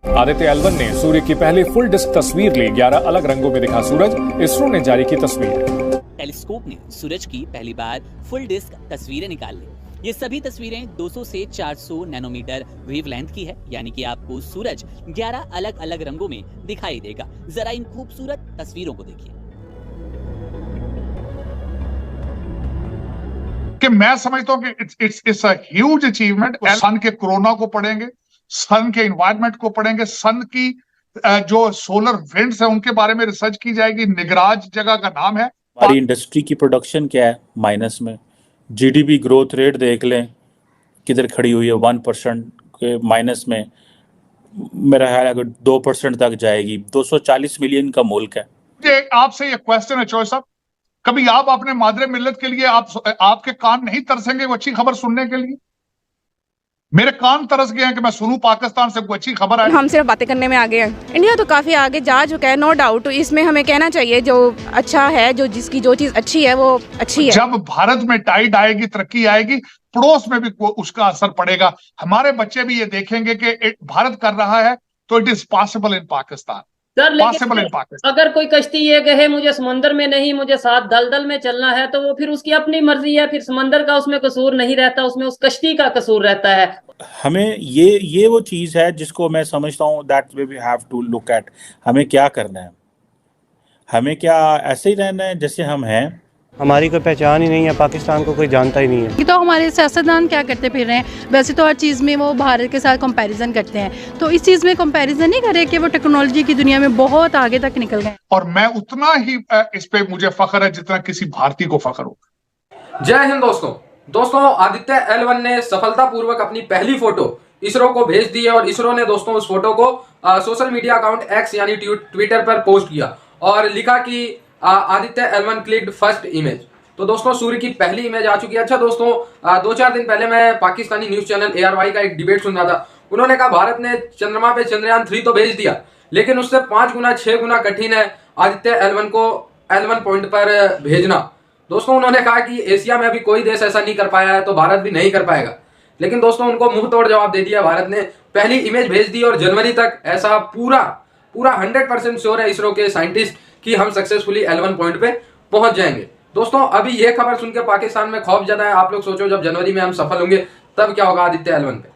Aditya L1 ने सूर्य की पहली फुल डिस्क तस्वीर ली। 11 अलग रंगों में दिखा सूरज। इसरो ने जारी की तस्वीर। टेलीस्कोप ने सूरज की पहली बार फुल डिस्क तस्वीरें निकाल ली। ये सभी तस्वीरें 200 से 400 नैनोमीटर वेवलेंथ की है, यानी कि आपको सूरज 11 अलग अलग रंगों में दिखाई देगा। जरा इन खूबसूरत तस्वीरों को देखिए। कि मैं समझता हूं कि इट्स अ ह्यूज अचीवमेंट। सन के कोरोना को पढ़ेंगे, सन के एनवायरनमेंट को पढ़ेंगे, सन की जो सोलर विंड्स है उनके बारे में रिसर्च की जाएगी। निगराज जगह का नाम है। हमारी इंडस्ट्री की प्रोडक्शन क्या है माइनस में, जीडीपी ग्रोथ रेट देख लें किधर खड़ी हुई है, 1% के माइनस में। मेरा ख्याल है 2% तक जाएगी। 240 मिलियन का मुल्क है। आपसे ये क्वेश्चन है चौधरी साहब, कभी आप अपने मादरे मिल्लत के लिए आपके कान नहीं तरसेंगे वो अच्छी खबर सुनने के लिए? मेरे कान तरस गए हैं कि मैं सुनूं पाकिस्तान से कोई अच्छी खबर आई। हम सिर्फ बातें करने में आगे हैं। इंडिया तो काफी आगे जा चुका है, नो डाउट। इसमें हमें कहना चाहिए जो अच्छा है, जिसकी जो चीज अच्छी है वो अच्छी है। जब भारत में टाइड आएगी, तरक्की आएगी, पड़ोस में भी उसका असर पड़ेगा। हमारे बच्चे भी ये देखेंगे कि भारत कर रहा है तो it is possible in Pakistan. Sir लेकिन अगर कोई कश्ती ये कहे मुझे समंदर में नहीं, मुझे साथ दलदल में चलना है, तो वो फिर उसकी अपनी मर्जी है। फिर समंदर का उसमें कसूर नहीं रहता, उसमें उस कश्ती का कसूर रहता है। हमें ये वो चीज़ है जिसको मैं समझता हूँ that we have to look at. हमें क्या करना है, हमें क्या ऐसे ही रहना है जैसे हम हैं? हमारी कोई पहचान ही नहीं है, पाकिस्तान को कोई जानता ही नहीं है। तो हमारे सियासतदान क्या करते फिर रहे हैं? वैसे तो हर चीज़ में वो भारत के साथ कंपैरिजन करते हैं, तो इस चीज़ में कंपैरिजन नहीं करे कि वो टेक्नोलॉजी की दुनिया में बहुत आगे तक निकल गए। और मैं उतना ही इस पे मुझे फख्र है जितना किसी भारतीय को फख्र होगा। जय हिंद दोस्तों, आदित्य L1 ने सफलतापूर्वक अपनी पहली फोटो इसरो को भेज दी है और इसरो ने दोस्तों उस फोटो को सोशल मीडिया अकाउंट X यानी ट्विटर पर पोस्ट किया और लिखा कि Aditya L1 clicked first image. तो दोस्तों सूर्य की पहली इमेज आ चुकी है। अच्छा दोस्तों, 2-4 दिन पहले मैं पाकिस्तानी न्यूज चैनल ARY का एक डिबेट सुन रहा था। उन्होंने कहा भारत ने चंद्रमा पे चंद्रयान 3 तो भेज दिया, लेकिन उससे 5 गुना 6 गुना कठिन है आदित्य L1 को L1 पॉइंट पर भेजना। दोस्तों उन्होंने कहा कि एशिया में अभी कोई देश ऐसा नहीं कर पाया है तो भारत भी नहीं कर पाएगा। लेकिन दोस्तों उनको मुंह तोड़ जवाब दे दिया। भारत ने पहली इमेज भेज दी और जनवरी तक ऐसा पूरा 100% श्योर है इसरो के साइंटिस्ट कि हम सक्सेसफुली L1 पॉइंट पे पहुंच जाएंगे। दोस्तों अभी ये खबर सुन के पाकिस्तान में खौफ ज्यादा है। आप लोग सोचो जब जनवरी में हम सफल होंगे तब क्या होगा आदित्य L1 पे।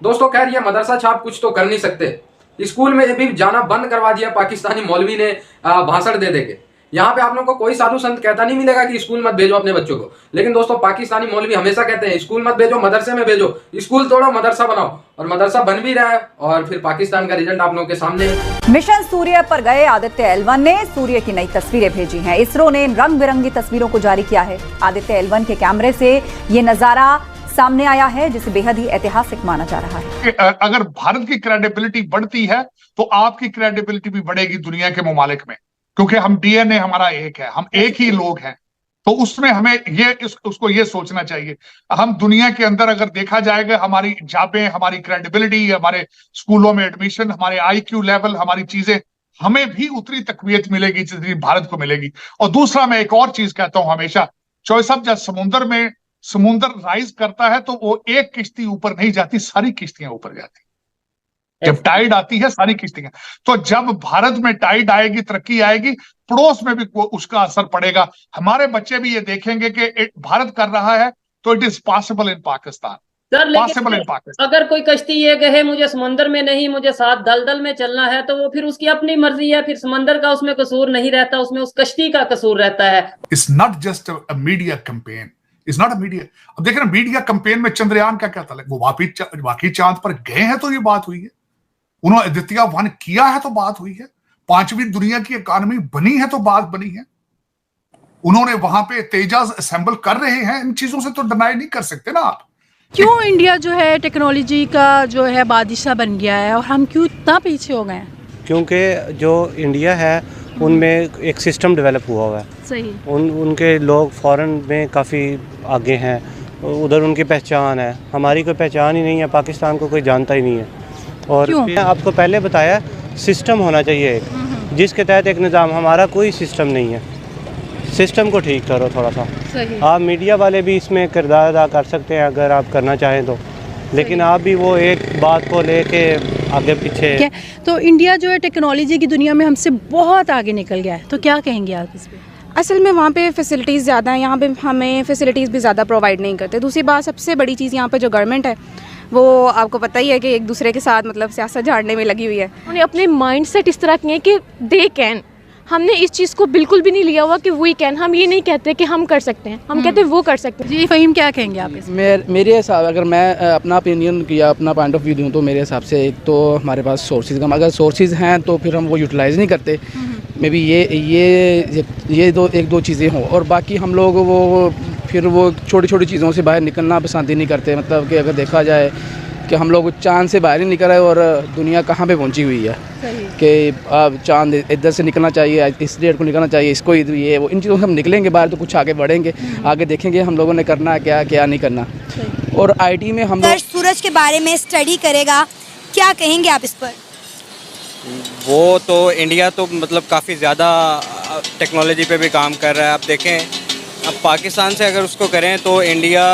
दोस्तों खैर ये मदरसा छाप कुछ तो कर नहीं सकते। स्कूल में भी जाना बंद करवा दिया पाकिस्तानी मौलवी ने भाषण दे के। यहाँ पे आप लोगों को कोई साधु संत कहता नहीं मिलेगा कि स्कूल मत भेजो अपने बच्चों को, लेकिन दोस्तों पाकिस्तानी मौलवी हमेशा कहते हैं स्कूल मत भेजो, मदरसे में भेजो। स्कूल तोड़ो मदरसा बनाओ, और मदरसा बन भी रहा है और फिर पाकिस्तान का रिजल्ट आप लोगों के सामने है। मिशन सूर्य पर गए आदित्य L1 ने सूर्य की नई तस्वीरें भेजी हैं। इसरो ने इन रंग बिरंगी तस्वीरों को जारी किया है। आदित्य L1 के कैमरे से ये नजारा सामने आया है जिसे बेहद ही ऐतिहासिक माना जा रहा है। अगर भारत की क्रेडिबिलिटी बढ़ती है तो आपकी क्रेडिबिलिटी भी बढ़ेगी दुनिया के ममालिक में, क्योंकि हम DNA हमारा एक है, हम एक ही लोग हैं। तो उसमें हमें उसको ये सोचना चाहिए। हम दुनिया के अंदर अगर देखा जाएगा हमारी जाबें, हमारी क्रेडिबिलिटी, हमारे स्कूलों में एडमिशन, हमारे IQ लेवल, हमारी चीजें, हमें भी उतनी तकवीयत मिलेगी जितनी भारत को मिलेगी। और दूसरा मैं एक और चीज कहता हूं हमेशा, चौधरी साहब, जब समुंदर राइज करता है तो वो एक किश्ती ऊपर नहीं जाती, सारी किश्तियां ऊपर जाती। जब टाइड आती है सारी किश्तियां। तो जब भारत में टाइड आएगी, तरक्की आएगी, पड़ोस में भी उसका असर पड़ेगा। हमारे बच्चे भी ये देखेंगे कि भारत कर रहा है तो it is possible in Pakistan. Sir लेकिन अगर कोई कश्ती ये कहे मुझे समंदर में नहीं, मुझे साथ दलदल में चलना है, तो वो फिर उसकी अपनी मर्जी है। फिर समंदर का उसमें कसूर नहीं रहता, उसमें उस कश्ती का कसूर रहता है। It's not just a media campaign, it's not a media. अब देख रहे हैं मीडिया कैंपेन में चंद्रयान क्या कहता है, वो वाकई चांद पर गए हैं तो ये बात हुई है। उन्होंने आदित्य 1 किया है तो बात हुई है। 5वीं दुनिया की इकॉनमी बनी है तो बात बनी है। उन्होंने वहां पे तेजाज असेंबल कर रहे हैं, इन चीजों से तो डिनाई नहीं कर सकते ना आप। क्यों इंडिया जो है टेक्नोलॉजी का जो है बादशाह बन गया है और हम क्यों इतना पीछे हो गए हैं? क्योंकि जो इंडिया है उनमें एक सिस्टम डेवलप हुआ हुआ है। सही। उनके लोग फॉरेन में काफ़ी आगे हैं, उधर उनकी पहचान है। हमारी कोई पहचान ही नहीं है, पाकिस्तान को कोई जानता ही नहीं है। और आपको पहले बताया सिस्टम होना चाहिए एक, जिसके तहत एक निज़ाम। हमारा कोई सिस्टम नहीं है। सिस्टम को ठीक करो थोड़ा सा। आप मीडिया वाले भी इसमें किरदार अदा कर सकते हैं अगर आप करना चाहें तो, लेकिन आप भी वो एक बात को लेके आगे पीछे। ठीक है, तो इंडिया जो है टेक्नोलॉजी की दुनिया में हमसे बहुत आगे निकल गया है, तो क्या कहेंगे आप इस पर? असल में वहाँ पे फैसिलिटीज़ ज़्यादा हैं, यहाँ पे हमें फैसिलिटीज़ भी ज़्यादा प्रोवाइड नहीं करते। दूसरी बात, सबसे बड़ी चीज़ यहाँ पे जो गवर्नमेंट है वो आपको पता ही है कि एक दूसरे के साथ मतलब सियासत झाड़ने में लगी हुई है। उन्होंने अपने माइंडसेट इस तरह किए कि दे कैन। हमने इस चीज़ को बिल्कुल भी नहीं लिया हुआ कि वी कैन। हम ये नहीं कहते कि हम कर सकते हैं, हम कहते हैं वो कर सकते हैं। जी फ़हीम, क्या कहेंगे आप इस? मेरे हिसाब, अगर मैं अपना ओपिनियन किया, अपना पॉइंट ऑफ व्यू दूँ तो मेरे हिसाब से एक तो हमारे पास सोर्सेज कम, अगर सोर्सेज हैं तो फिर हम वो यूटिलाइज़ नहीं करते। मे बी ये एक दो चीज़ें हों, और बाकी हम लोग वो फिर वो छोटी छोटी चीज़ों से बाहर निकलना पसंद ही नहीं करते। मतलब कि अगर देखा जाए कि हम लोग चांद से बाहर ही निकल रहे हैं और दुनिया कहाँ पे पहुंची हुई है कि अब चांद इधर से निकलना चाहिए, इस डेट को निकलना चाहिए, इसको ये वो, इन चीज़ों से हम निकलेंगे बाहर तो कुछ आगे बढ़ेंगे, आगे देखेंगे हम लोगों ने करना है क्या क्या नहीं करना। और आईटी में हम लोग सूरज के बारे में स्टडी करेगा, क्या कहेंगे आप इस पर? वो तो इंडिया तो मतलब काफ़ी ज़्यादा टेक्नोलॉजी पे भी काम कर रहा है। आप देखें, अब पाकिस्तान से अगर उसको करें तो इंडिया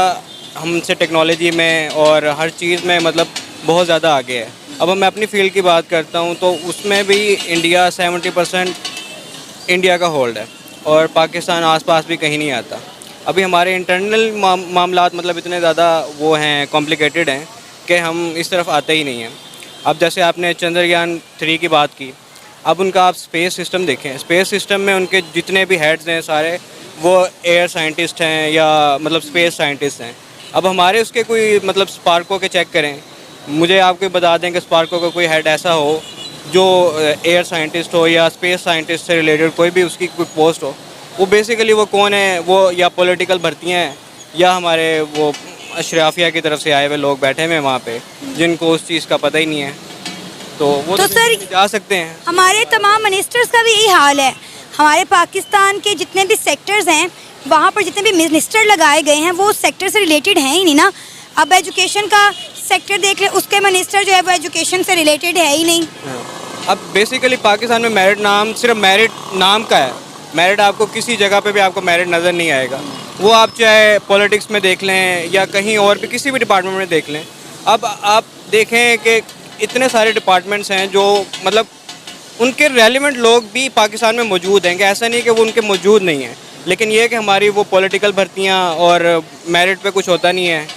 हमसे टेक्नोलॉजी में और हर चीज़ में मतलब बहुत ज़्यादा आगे है। अब मैं अपनी फील्ड की बात करता हूँ तो उसमें भी इंडिया 70% इंडिया का होल्ड है और पाकिस्तान आसपास भी कहीं नहीं आता। अभी हमारे इंटरनल मामलात मतलब इतने ज़्यादा वो हैं, कॉम्प्लिकेटेड हैं कि हम इस तरफ आते ही नहीं हैं। अब जैसे आपने चंद्रयान 3 की बात की, अब उनका आप स्पेस सिस्टम देखें, स्पेस सिस्टम में उनके जितने भी हेड्स हैं सारे वो एयर साइंटिस्ट हैं या मतलब स्पेस साइंटिस्ट हैं। अब हमारे उसके कोई मतलब स्पार्को के चेक करें, मुझे आपको बता दें कि स्पार्को का कोई हेड ऐसा हो जो एयर साइंटिस्ट हो या स्पेस साइंटिस्ट से रिलेटेड कोई भी उसकी कोई पोस्ट हो, वो बेसिकली वो कौन है, वो या पॉलिटिकल भर्तियाँ हैं या हमारे वो अशराफिया की तरफ से आए हुए लोग बैठे हुए वहाँ पे जिनको उस चीज़ का पता ही नहीं है, तो वो तो सर जा सकते हैं। हमारे तमाम मिनिस्टर्स का भी यही हाल है। हमारे पाकिस्तान के जितने भी सेक्टर्स हैं वहाँ पर जितने भी मिनिस्टर लगाए गए हैं वो सेक्टर से रिलेटेड हैं ही नहीं ना। अब एजुकेशन का सेक्टर देख ले, उसके मिनिस्टर जो है वो एजुकेशन से रिलेटेड है ही नहीं। अब बेसिकली पाकिस्तान में मेरिट नाम सिर्फ मेरिट नाम का है। मेरिट आपको किसी जगह पे भी आपको मेरिट नज़र नहीं आएगा, वो आप चाहे पॉलिटिक्स में देख लें या कहीं और भी किसी भी डिपार्टमेंट में देख लें। अब आप देखें कि इतने सारे डिपार्टमेंट्स हैं जो मतलब उनके रेलिवेंट लोग भी पाकिस्तान में मौजूद हैं, कि ऐसा नहीं कि वो उनके मौजूद नहीं हैं, लेकिन ये कि हमारी वो पॉलिटिकल भर्तियाँ और मेरिट पे कुछ होता नहीं है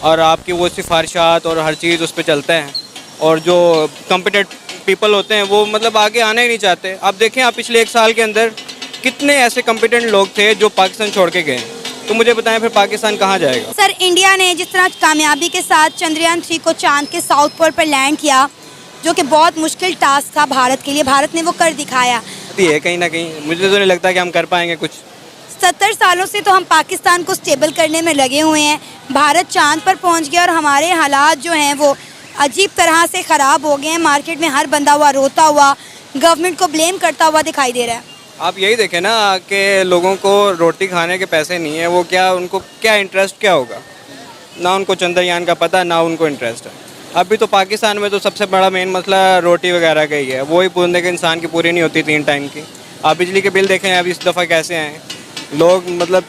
और आपकी वो सिफारिशात और हर चीज़ उस पर चलता है और जो कॉम्पिटेंट पीपल होते हैं वो मतलब आगे आना ही नहीं चाहते। आप देखें, आप पिछले 1 साल के अंदर कितने ऐसे कॉम्पिटेंट लोग थे जो पाकिस्तान छोड़ के गए, तो मुझे बताएं फिर पाकिस्तान कहाँ जाएगा? सर, इंडिया ने जिस तरह कामयाबी के साथ चंद्रयान 3 को चांद के साउथ पोल पर लैंड किया, जो कि बहुत मुश्किल टास्क था भारत के लिए, भारत ने वो कर दिखाया है। कहीं ना कहीं मुझे तो नहीं लगता कि हम कर पाएंगे कुछ। 70 सालों से तो हम पाकिस्तान को स्टेबल करने में लगे हुए हैं। भारत चांद पर पहुंच गया और हमारे हालात जो हैं वो अजीब तरह से ख़राब हो गए हैं। मार्केट में हर बंदा हुआ रोता हुआ, गवर्नमेंट को ब्लेम करता हुआ दिखाई दे रहा है। आप यही देखें ना कि लोगों को रोटी खाने के पैसे नहीं है, वो क्या उनको क्या इंटरेस्ट क्या होगा? ना उनको चंद्रयान का पता, ना उनको इंटरेस्ट है। अभी तो पाकिस्तान में तो सबसे बड़ा मेन मसला रोटी वगैरह का ही है, वही पूरे के इंसान की पूरी नहीं होती 3 टाइम की। आप बिजली के बिल देखें अब इस दफ़ा कैसे आए, लोग मतलब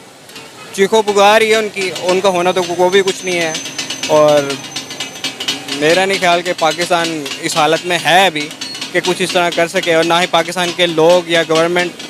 चीखो पुकार ही है उनका होना तो वो भी कुछ नहीं है। और मेरा नहीं ख्याल कि पाकिस्तान इस हालत में है अभी कि कुछ इस तरह कर सके, और ना ही पाकिस्तान के लोग या गवर्नमेंट